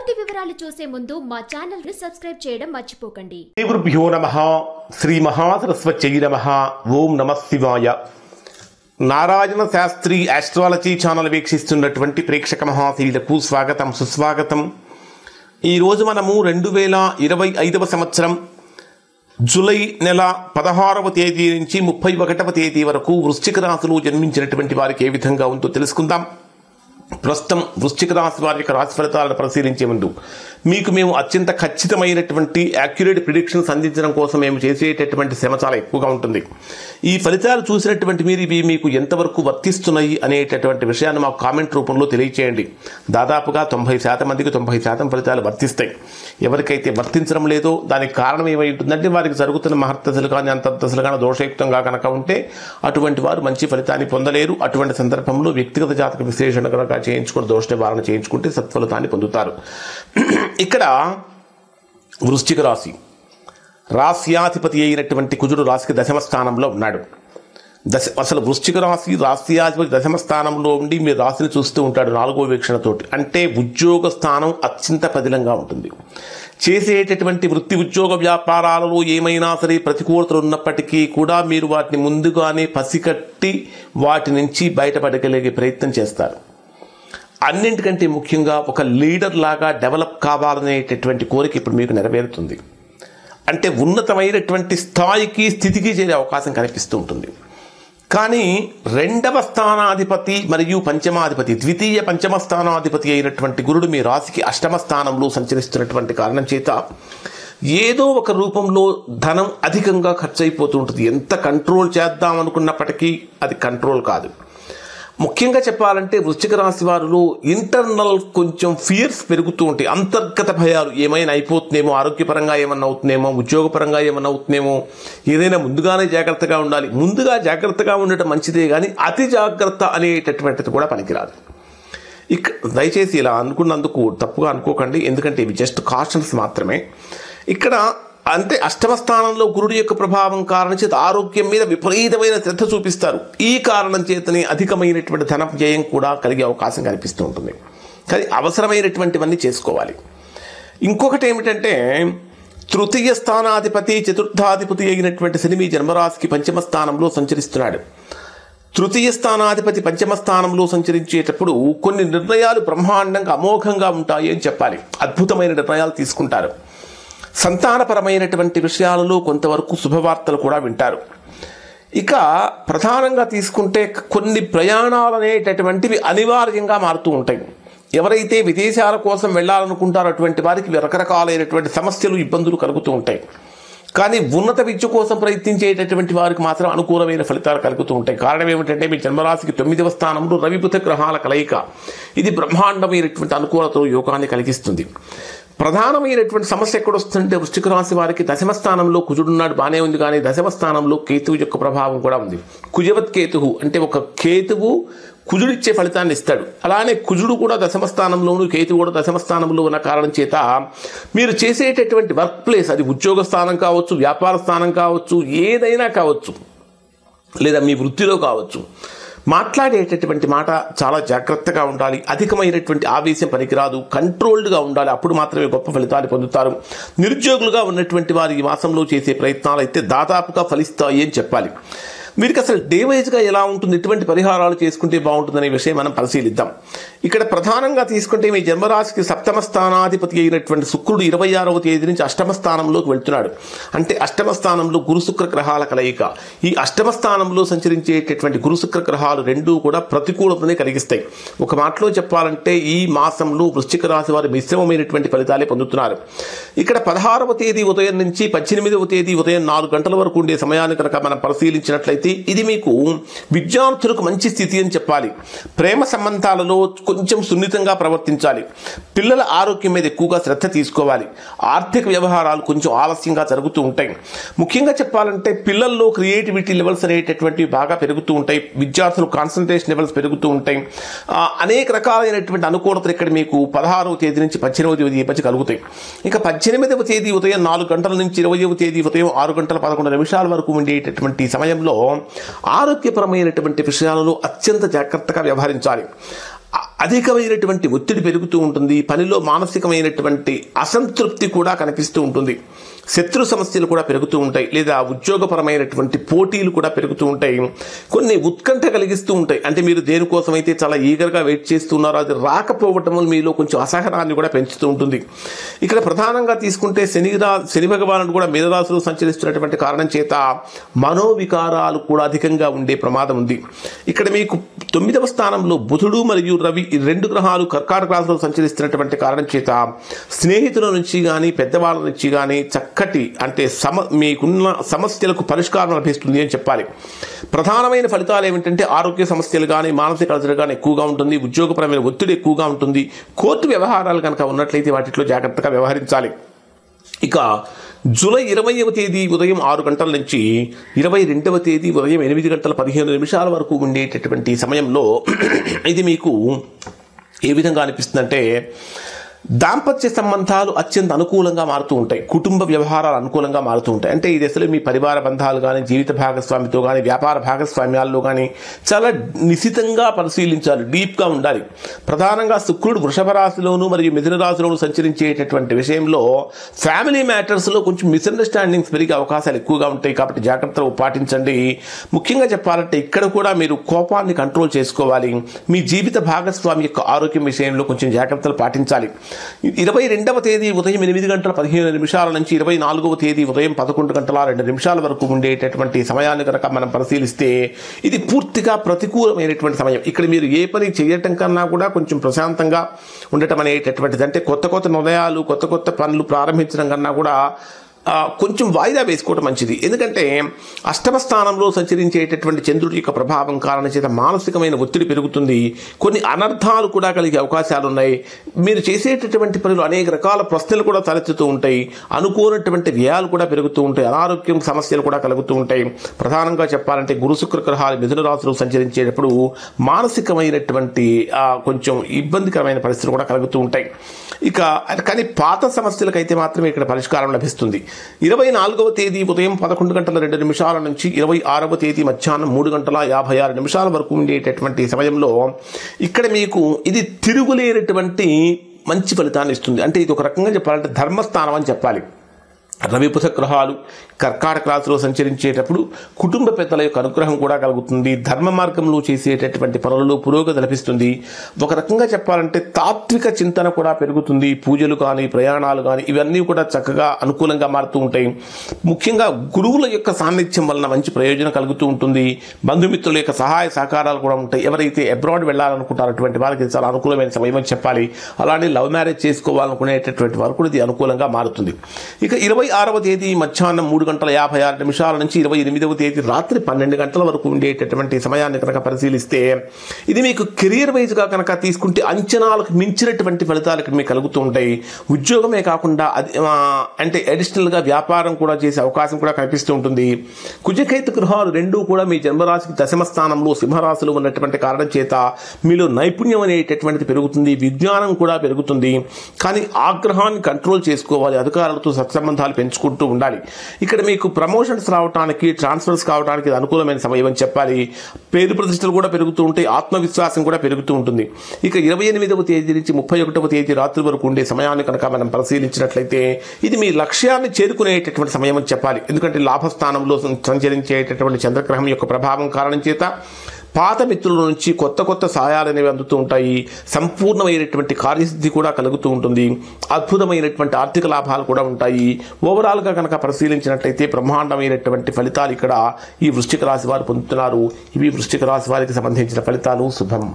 పూర్తి వివరాలు చూసే ముందు మా ఛానల్ ని సబ్స్క్రైబ్ చేయడం మర్చిపోకండి. శ్రీ గురుభ్యో నమః. శ్రీ మహాసరస్వత్యై నమః. ఓం నమః శివాయ. నారాయణ శాస్త్రి ఆస్ట్రాలజీ ఛానల్ వీక్షిస్తున్నటువంటి ప్రేక్షక మహాశీలకు స్వాగతం, సుస్వాగతం. ఈరోజు మనము 2025 సంవత్సరం జూలై నెల 16వ తేదీ నుంచి 31వ తేదీ వరకు వృశ్చిక రాశిలో జన్మించినటువంటి వారికి ఏ విధంగా ఉందో తెలుసుకుందాం. ప్రస్తుతం వృశ్చిక రాశి వారి యొక్క రాశి ఫలితాలను పరిశీలించే ముందు మేము అత్యంత ఖచ్చితమైనటువంటి యాక్యురేట్ ప్రిడిక్షన్స్ అందించడం కోసం మేము చేసేటటువంటి శ్రమ చాలా ఎక్కువగా ఉంటుంది. ఈ ఫలితాలు చూసినటువంటి మీరు ఇవి మీకు ఎంతవరకు వర్తిస్తున్నాయి అనేటటువంటి విషయాన్ని మాకు కామెంట్ రూపంలో తెలియచేయండి. దాదాపుగా 90% మందికి 90% ఫలితాలు వర్తిస్తాయి. ఎవరికైతే వర్తించడం లేదో దానికి కారణం ఏమై ఉంటుందంటే వారికి జరుగుతున్న మహర్దశలు కానీ అంతర్దశలు కానీ దోషయుక్తంగా కనుక ఉంటే అటువంటి వారు మంచి ఫలితాన్ని పొందలేరు. అటువంటి సందర్భంలో వ్యక్తిగత జాతక విశ్లేషణ కనుక చేయించుకుని దోష నివారణ చేయించుకుంటే సత్ఫలితాన్ని పొందుతారు. ఇక్కడ వృశ్చిక రాశి రాశ్యాధిపతి అయినటువంటి కుజుడు రాశికి 10వ స్థానంలో ఉన్నాడు. అసలు వృశ్చిక రాశి రాశ్యాధిపతి 10వ స్థానంలో ఉండి మీరు రాశిని చూస్తూ ఉంటాడు 4వ వీక్షణతోటి. అంటే ఉద్యోగ స్థానం అత్యంత పదిలంగా ఉంటుంది. చేసేటటువంటి వృత్తి ఉద్యోగ వ్యాపారాలలో ఏమైనా సరే ప్రతికూలతలు ఉన్నప్పటికీ కూడా మీరు వాటిని ముందుగానే పసికట్టి వాటి నుంచి బయటపడగలిగే ప్రయత్నం చేస్తారు. అన్నింటికంటే ముఖ్యంగా ఒక లీడర్ లాగా డెవలప్ కావాలనేటటువంటి కోరిక ఇప్పుడు మీకు నెరవేరుతుంది. అంటే ఉన్నతమైనటువంటి స్థాయికి స్థితికి చేరే అవకాశం కనిపిస్తూ ఉంటుంది. కానీ 2వ స్థానాధిపతి మరియు పంచమాధిపతి ద్వితీయ పంచమ స్థానాధిపతి అయినటువంటి గురుడు మీ రాశికి 8వ స్థానంలో సంచరిస్తున్నటువంటి కారణం చేత ఏదో ఒక రూపంలో ధనం అధికంగా ఖర్చు అయిపోతూ ఉంటుంది. ఎంత కంట్రోల్ చేద్దాం అనుకున్నప్పటికీ అది కంట్రోల్ కాదు. ముఖ్యంగా చెప్పాలంటే వృశ్చిక రాశి వారిలో ఇంటర్నల్ కొంచెం ఫియర్స్ పెరుగుతూ ఉంటాయి. అంతర్గత భయాలు, ఏమైనా అయిపోతుందేమో, ఆరోగ్యపరంగా ఏమన్నా అవుతుందేమో, ఉద్యోగపరంగా ఏమన్నా అవుతుందేమో, ఏదైనా ముందుగానే జాగ్రత్తగా ఉండాలి. ముందుగా జాగ్రత్తగా ఉండటం మంచిదే కానీ అతి జాగ్రత్త అనేటటువంటిది కూడా పనికిరాదు. దయచేసి ఇలా అనుకున్నందుకు తప్పుగా అనుకోకండి, ఎందుకంటే ఇవి జస్ట్ కాషన్స్ మాత్రమే. ఇక్కడ అంటే 8వ స్థానంలో గురుడు యొక్క ప్రభావం కారణం చేత ఆరోగ్యం మీద విపరీతమైన శ్రద్ధ చూపిస్తారు. ఈ కారణం చేతనే అధికమైనటువంటి ధన వ్యయం కూడా కలిగే అవకాశం కనిపిస్తూ ఉంటుంది. కానీ అవసరమైనటువంటివన్నీ చేసుకోవాలి. ఇంకొకటి ఏమిటంటే తృతీయ స్థానాధిపతి చతుర్థాధిపతి అయినటువంటి శని మీ జన్మరాశికి 5వ స్థానంలో సంచరిస్తున్నాడు. తృతీయ స్థానాధిపతి 5వ స్థానంలో సంచరించేటప్పుడు కొన్ని నిర్ణయాలు బ్రహ్మాండంగా అమోఘంగా ఉంటాయి అని చెప్పాలి. అద్భుతమైన నిర్ణయాలు తీసుకుంటారు. సంతానపరమైనటువంటి విషయాలలో కొంతవరకు శుభవార్తలు కూడా వింటారు. ఇక ప్రధానంగా తీసుకుంటే కొన్ని ప్రయాణాలు అనేటటువంటివి అనివార్యంగా మారుతూ ఉంటాయి. ఎవరైతే విదేశాల కోసం వెళ్ళాలనుకుంటారో అటువంటి వారికి రకరకాలైనటువంటి సమస్యలు, ఇబ్బందులు కలుగుతూ ఉంటాయి. కానీ ఉన్నత విద్య కోసం ప్రయత్నించేటటువంటి వారికి మాత్రం అనుకూలమైన ఫలితాలు కలుగుతూ ఉంటాయి. కారణం ఏమిటంటే మీ జన్మరాశికి 9వ స్థానంలో రవి బుధ గ్రహాల కలయిక. ఇది బ్రహ్మాండమైనటువంటి అనుకూలతలు యోగాన్ని కలిగిస్తుంది. ప్రధానమైనటువంటి సమస్య ఎక్కడొస్తుంటే వృశ్చిక రాశి వారికి 10వ స్థానంలో కుజుడున్నాడు, బాగానే ఉంది. కానీ 10వ స్థానంలో కేతువు యొక్క ప్రభావం కూడా ఉంది. కుజవత్ కేతువు అంటే ఒక కేతువు కుజుడిచ్చే ఫలితాన్ని ఇస్తాడు. అలానే కుజుడు కూడా 10వ స్థానంలోను, కేతువు కూడా 10వ స్థానంలో ఉన్న కారణం చేత మీరు చేసేటటువంటి వర్క్ ప్లేస్, అది ఉద్యోగ స్థానం కావచ్చు, వ్యాపార స్థానం కావచ్చు, ఏదైనా కావచ్చు, లేదా మీ వృత్తిలో కావచ్చు, మాట్లాడేటటువంటి మాట చాలా జాగ్రత్తగా ఉండాలి. అధికమైనటువంటి ఆవేశం పనికిరాదు. కంట్రోల్డ్గా ఉండాలి. అప్పుడు మాత్రమే గొప్ప ఫలితాలు పొందుతారు. నిరుద్యోగులుగా ఉన్నటువంటి వారు ఈ మాసంలో చేసే ప్రయత్నాలు అయితే దాదాపుగా ఫలిస్తాయి అని చెప్పాలి. వీరికి అసలు డే వైజ్గా ఎలా ఉంటుంది, ఎటువంటి పరిహారాలు చేసుకుంటే బాగుంటుందనే విషయం మనం పరిశీలిద్దాం. ఇక్కడ ప్రధానంగా తీసుకుంటే మీ జన్మరాశికి 7వ స్థానాధిపతి అయినటువంటి శుక్రుడు 26వ తేదీ నుంచి 8వ స్థానంలోకి వెళ్తున్నాడు. అంటే 8వ స్థానంలో గురు శుక్ర గ్రహాల కలయిక. ఈ 8వ స్థానంలో సంచరించేటటువంటి గురు శుక్ర గ్రహాలు రెండూ కూడా ప్రతికూలతనే కలిగిస్తాయి. ఒక మాటలో చెప్పాలంటే ఈ మాసంలో వృశ్చిక రాశి వారు మిశ్రమమైనటువంటి ఫలితాలే పొందుతున్నారు. ఇక్కడ 16వ తేదీ ఉదయం నుంచి 18వ తేదీ ఉదయం 4 గంటల వరకు ఉండే సమయాన్ని కనుక మనం పరిశీలించినట్లయితే ఇది మీకు విద్యార్థులకు మంచి స్థితి అని చెప్పాలి. ప్రేమ సంబంధాలలో కొంచెం సున్నితంగా ప్రవర్తించాలి. పిల్లల ఆరోగ్యం మీద ఎక్కువగా శ్రద్ధ తీసుకోవాలి. ఆర్థిక వ్యవహారాలు కొంచెం ఆలస్యంగా జరుగుతూ ఉంటాయి. ముఖ్యంగా చెప్పాలంటే పిల్లల్లో క్రియేటివిటీ లెవెల్స్ అనేటటువంటివి బాగా పెరుగుతూ ఉంటాయి. విద్యార్థులు కాన్సన్ట్రేషన్ లెవెల్స్ పెరుగుతూ ఉంటాయి. అనేక రకాలైనటువంటి అనుకూలతలు ఇక్కడ మీకు 16వ తేదీ నుంచి 18వ తేదీ మధ్య కలుగుతాయి. ఇక 18వ తేదీ ఉదయం 4 గంటల నుంచి 20వ తేదీ ఉదయం 6 గంటల 11 నిమిషాల వరకు ఉండేటటువంటి సమయంలో ఆరోగ్యపరమైనటువంటి విషయాలలో అత్యంత జాగ్రత్తగా వ్యవహరించాలి. అధికమైనటువంటి ఒత్తిడి పెరుగుతూ ఉంటుంది, పనిలో మానసికమైనటువంటి అసంతృప్తి కూడా కనిపిస్తూ ఉంటుంది, శత్రు సమస్యలు కూడా పెరుగుతూ ఉంటాయి, లేదా ఉద్యోగపరమైనటువంటి పోటీలు కూడా పెరుగుతూ ఉంటాయి, కొన్ని ఉత్కంఠ కలిగిస్తూ ఉంటాయి. అంటే మీరు దేనికోసమైతే చాలా ఈగర్గా వెయిట్ చేస్తున్నారో అది రాకపోవటం వల్ల మీలో కొంచెం అసహనాన్ని కూడా పెంచుతూ ఉంటుంది. ఇక్కడ ప్రధానంగా తీసుకుంటే శని భగవానుడు కూడా మీనరాశిలో సంచరిస్తున్నటువంటి కారణం చేత మనోవికారాలు కూడా అధికంగా ఉండే ప్రమాదం ఉంది. ఇక్కడ మీకు 9వ స్థానంలో బుధుడు మరియు రవి ఈ 2 గ్రహాలు కర్కాటక రాశిలో సంచరిస్తున్నటువంటి కారణం చేత స్నేహితుల నుంచి కానీ పెద్దవాళ్ళ నుంచి కానీ చక్కటి అంటే మీకున్న సమస్యలకు పరిష్కారం లభిస్తుంది అని చెప్పాలి. ప్రధానమైన ఫలితాలు ఏమిటంటే ఆరోగ్య సమస్యలు కానీ మానసిక అలసట కానీ ఎక్కువగా ఉంటుంది, ఉద్యోగపరమైన ఒత్తిడి ఎక్కువగా ఉంటుంది, కోర్టు వ్యవహారాలు కనుక ఉన్నట్లయితే వాటిలో జాగ్రత్తగా వ్యవహరించాలి. ఇక జూలై 20వ తేదీ ఉదయం 6 గంటల నుంచి 22వ తేదీ ఉదయం 8 గంటల 15 నిమిషాల వరకు ఉండేటటువంటి సమయంలో ఇది మీకు ఏ విధంగా అనిపిస్తుందంటే దాంపత్య సంబంధాలు అత్యంత అనుకూలంగా మారుతూ ఉంటాయి, కుటుంబ వ్యవహారాలు అనుకూలంగా మారుతూ ఉంటాయి. అంటే ఇది అసలు మీ పరివార బంధాలు కానీ జీవిత భాగస్వామితో కానీ వ్యాపార భాగస్వామ్యాల్లో కానీ చాలా నిశితంగా పరిశీలించాలి, డీప్గా ఉండాలి. ప్రధానంగా శుక్రుడు వృషభ రాశిలోను మరియు మిథున రాశిలోను సంచరించేటటువంటి విషయంలో ఫ్యామిలీ మ్యాటర్స్లో కొంచెం మిస్అండర్స్టాండింగ్స్ పెరిగే అవకాశాలు ఎక్కువగా ఉంటాయి. కాబట్టి జాగ్రత్తలు పాటించండి. ముఖ్యంగా చెప్పాలంటే ఇక్కడ కూడా మీరు కోపాన్ని కంట్రోల్ చేసుకోవాలి. మీ జీవిత భాగస్వామి యొక్క ఆరోగ్యం విషయంలో కొంచెం జాగ్రత్తలు పాటించాలి. 22వ తేదీ ఉదయం 8 గంటల 15 నిమిషాల నుంచి 24వ తేదీ ఉదయం 11 గంటల 2 నిమిషాల వరకు ఉండేటటువంటి సమయాన్ని కనుక మనం పరిశీలిస్తే ఇది పూర్తిగా ప్రతికూలమైనటువంటి సమయం. ఇక్కడ మీరు ఏ పని చేయటం కన్నా కూడా కొంచెం ప్రశాంతంగా ఉండటం అనేటటువంటిది, అంటే కొత్త నిర్ణయాలు కొత్త పనులు ప్రారంభించడం కన్నా కూడా కొంచెం వాయిదా వేసుకోవడం మంచిది. ఎందుకంటే అష్టమ స్థానంలో సంచరించేటటువంటి చంద్రుడి యొక్క ప్రభావం కారణం చేత మానసికమైన ఒత్తిడి పెరుగుతుంది, కొన్ని అనర్థాలు కూడా కలిగే అవకాశాలు ఉన్నాయి. మీరు చేసేటటువంటి పనులు అనేక రకాల ప్రశ్నలు కూడా తలెత్తుతూ ఉంటాయి, అనుకోనటువంటి వ్యయాలు కూడా పెరుగుతూ ఉంటాయి, అనారోగ్యం సమస్యలు కూడా కలుగుతూ ఉంటాయి. ప్రధానంగా చెప్పాలంటే గురు శుక్ర గ్రహాలు మిథున రాశిలో సంచరించేటప్పుడు మానసికమైనటువంటి కొంచెం ఇబ్బందికరమైన పరిస్థితులు కూడా కలుగుతూ ఉంటాయి. ఇక కానీ పాత సమస్యలకైతే మాత్రమే ఇక్కడ పరిష్కారం లభిస్తుంది. 24వ తేదీ ఉదయం 11 గంటల 2 నిమిషాల నుంచి 26వ తేదీ మధ్యాహ్నం 3 గంటల 56 నిమిషాల వరకు ఉండేటటువంటి సమయంలో ఇక్కడ మీకు ఇది తిరుగులేనటువంటి మంచి ఫలితాన్ని ఇస్తుంది. అంటే ఇది ఒక రకంగా చెప్పాలంటే ధర్మస్థానం అని చెప్పాలి. రవి బుధ గ్రహాలు కర్కాటక రాశిలో సంచరించేటప్పుడు కుటుంబ పెద్దల యొక్క అనుగ్రహం కూడా కలుగుతుంది, ధర్మ మార్గంలో చేసేటటువంటి పనులలో పురోగతి లభిస్తుంది. ఒక రకంగా చెప్పాలంటే తాత్విక చింతన కూడా పెరుగుతుంది, పూజలు కానీ ప్రయాణాలు కానీ ఇవన్నీ కూడా చక్కగా అనుకూలంగా మారుతూ ఉంటాయి. ముఖ్యంగా గురువుల యొక్క సాన్నిధ్యం వలన మంచి ప్రయోజనం కలుగుతూ ఉంటుంది, బంధుమిత్రుల యొక్క సహాయ సహకారాలు కూడా ఉంటాయి. ఎవరైతే అబ్రాడ్ వెళ్ళాలనుకుంటారో అటువంటి వారికి చాలా అనుకూలమైన సమయం అని చెప్పాలి. అలానే లవ్ మ్యారేజ్ చేసుకోవాలనుకునేటటువంటి వారు కూడా ఇది అనుకూలంగా మారుతుంది. ఇక 26వ తేదీ మధ్యాహ్నం 3 గంటల 56 నిమిషాల నుంచి 28వ తేదీ రాత్రి 12 గంటల వరకు ఉండేటటువంటి సమయాన్ని కనుక పరిశీలిస్తే ఇది మీకు కెరియర్ వైజ్గా కనుక తీసుకుంటే అంచనాలకు మించినటువంటి ఫలితాలు మీకు కలుగుతూ ఉంటాయి. ఉద్యోగమే కాకుండా అంటే అడిషనల్గా వ్యాపారం కూడా చేసే అవకాశం కూడా కనిపిస్తూ ఉంటుంది. కుజకేతు గ్రహాలు రెండూ కూడా మీ జన్మరాశికి దశమ స్థానంలో సింహరాశిలో ఉన్నటువంటి కారణం చేత మీలో నైపుణ్యం అనేటటువంటిది పెరుగుతుంది, విజ్ఞానం కూడా పెరుగుతుంది. కానీ ఆగ్రహాన్ని కంట్రోల్ చేసుకోవాలి, అధికారులతో సత్సంబంధాలు పెంచుకుంటూ ఉండాలి. ఇక్కడ మీకు ప్రమోషన్స్ రావడానికి ట్రాన్స్ఫర్స్ కావడానికి అనుకూలమైన సమయం అని చెప్పాలి. పేరు ప్రతిష్టలు కూడా పెరుగుతూ ఉంటాయి, ఆత్మవిశ్వాసం కూడా పెరుగుతూ ఉంటుంది. ఇక 28వ తేదీ నుంచి 31వ తేదీ రాత్రి వరకు ఉండే సమయాన్ని కనుక మనం పరిశీలించినట్లయితే ఇది మీ లక్ష్యాన్ని చేరుకునేటటువంటి సమయం అని చెప్పాలి. ఎందుకంటే లాభస్థానంలో సంచరించేటటువంటి చంద్రగ్రహం యొక్క ప్రభావం కారణం చేత పాత మిత్రుల నుంచి కొత్త సహాయాలు అనేవి అందుతూ ఉంటాయి, సంపూర్ణమైనటువంటి కార్యసిద్ధి కూడా కలుగుతూ ఉంటుంది, అద్భుతమైనటువంటి ఆర్థిక లాభాలు కూడా ఉంటాయి. ఓవరాల్గా కనుక పరిశీలించినట్లయితే బ్రహ్మాండమైనటువంటి ఫలితాలు ఇక్కడ ఈ వృశ్చిక రాశి వారు పొందుతున్నారు. ఇవి వృశ్చిక రాశి వారికి సంబంధించిన ఫలితాలు. శుభం.